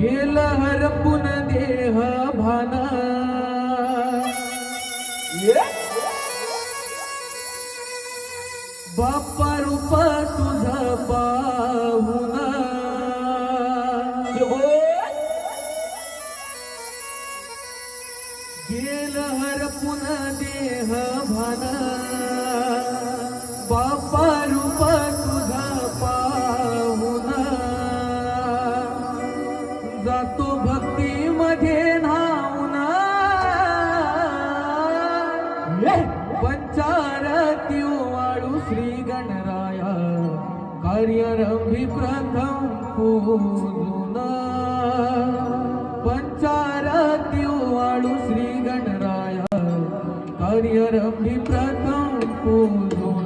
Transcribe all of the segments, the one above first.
गेल हरपून देह भाना बाप्पा रूप तुझ पाहुन गेल हरपून देह भाना बाप्पा रूप तुझ पाहुन जातो भक्ती मध्ये न्हाऊन पंचारती वाळू श्री गणराया कार्यरंभी प्रथम पूजून पंचारती वाळू श्री गणराया कार्यरंभी प्रथम पूजून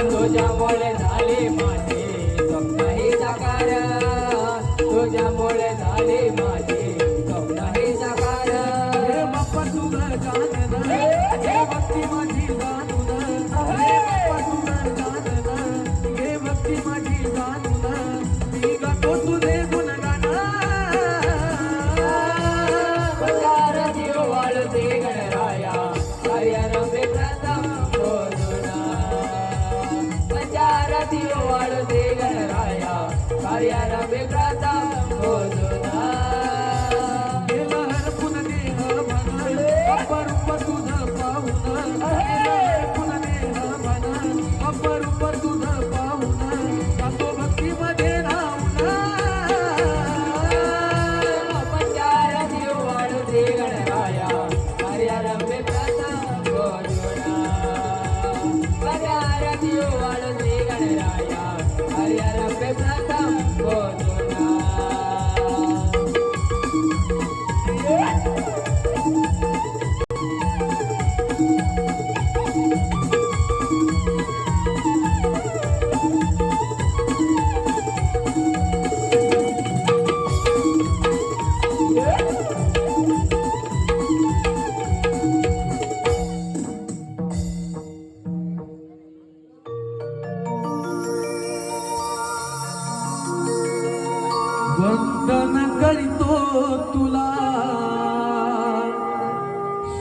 तुझ्यामुळे झाली माझी स्वप्नही साकार तुझ्यामुळे झाली माझी स्वप्नही साकार हे बाप्पा तुझं जानन हे भक्ती माझी जानून हे बाप्पा तुझं जानन हे भक्ती माझी जानून मी गातो तुझे गुणगान पंचार जीव वाळते गणराया कार्य रंभे प्रथम बोलूना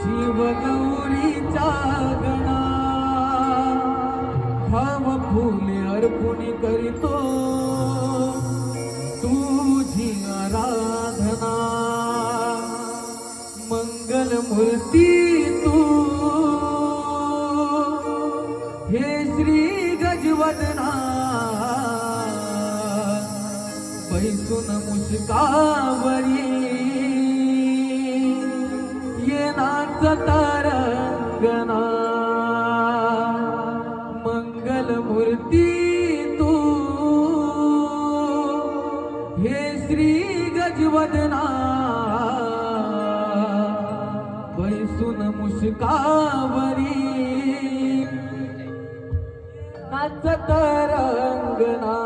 शिवगौरीचा गणा भाव फुले अर्पुणी करीतो तुझी आराधना मंगल मूर्ती तू हे श्री गजवदना बैसून मुस्कावरी ये नाचता रंगना मंगल मूर्ती तू हे श्री गजवदना बैसून मुस्कावरी नाचत रंगना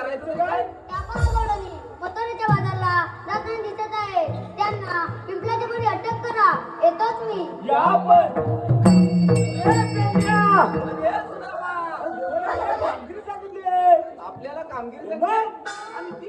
करायचं काय? त्या पावसाळ्यानी म्हातारीच्या बाजारला जाताना दिसत आहे. त्यांना पिंपळाच्या घरी अटक करा. येतोच मी. या पण ए पेंड्या! ए सुदामा! कामगिरी सांगितली. आपल्याला कामगिरी सांगितली. आणि ती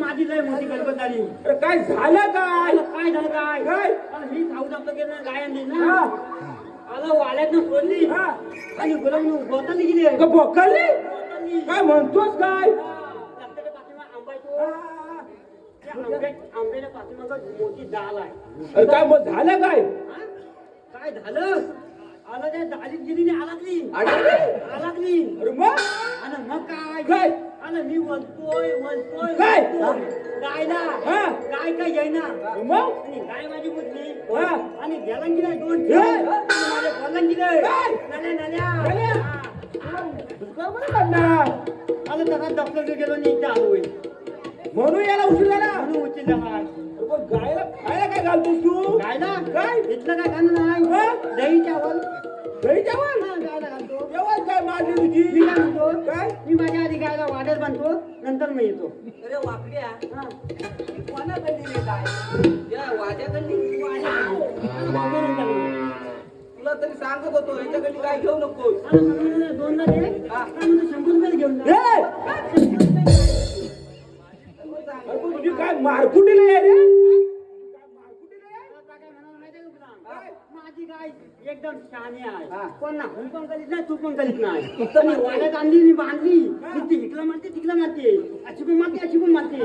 माझी लय मोठी गडबड झाली. अरे काय झालं काय? काय झालं काय काय? मी खाऊ आपलं केलं गाय आणली ना. आला वाड्यात सोडली आणि गुलाम बोलताना गेली. का भोकाली? काय म्हणतोस काय? आंब्याच्या पाठीमाग मोठी डाल आहे. अरे काय मग झालं काय? काय झालं? आला त्या डालीत गेली अडकली. अडकली? अरे मग? आणि मग काय काय? आणि मी बोलतोय काय? गायला गाय काय येईना. मग? आणि गाय माझी बुद्धी हा. आणि गेलं गेलं दोन हे? माझ्या बोललं गेलं काय? नाल्या आलं तसा डॉक्टर गेलो आणि इथे आलोय म्हणून याला उशीर झाला. म्हणून उच्च जाणार. पण गायला खायला काय घालतोस तू? गायला काय? इथलं काय खाणं नाही दही चावल घरी जेवण? गायला घालतो. जेवण काय मारली तुझी? मी काय म्हणतो काय? मी माझ्या आधी गायला वाढत बांधतो नंतर मी येतो. अरे वाकड्या हा. कोणाकडली रे काय? या वाद्याकडली? तुला तरी सांगत होतो याच्याकडली काय घेऊ नको. दोनदा दे. काय म्हणतो 100 रुपये घेऊन जा. तुझी काय मारकुटीला आहे रे? माझी गाय एकदम शहाणी आहे. कोण ना हुन पण करीत नाही तू पण करीत नाही. मी वाड्यात आणली मी बांधली ती इकडं मारते तिकडं मारते अशी पण मारते अशी पण मारते.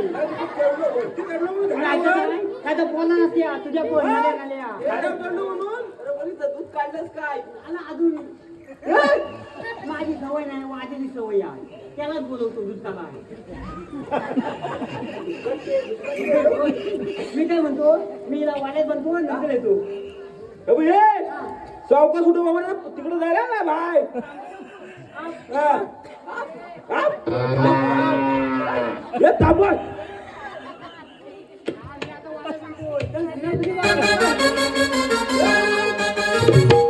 काय तर बोला नसते तुझ्या पोर दूध काढलंस काय? अजून माझी सवय नाही वाजेची सवय आहे त्यालाच बोलवतो दुधाला. मी काय म्हणतो मी हिला वाड्यात बनतो नंतर येतो. चौका सुटू बाबा तिकडे जायला ना भाई. हे थांबव. मी आता वाड्यात बनतो.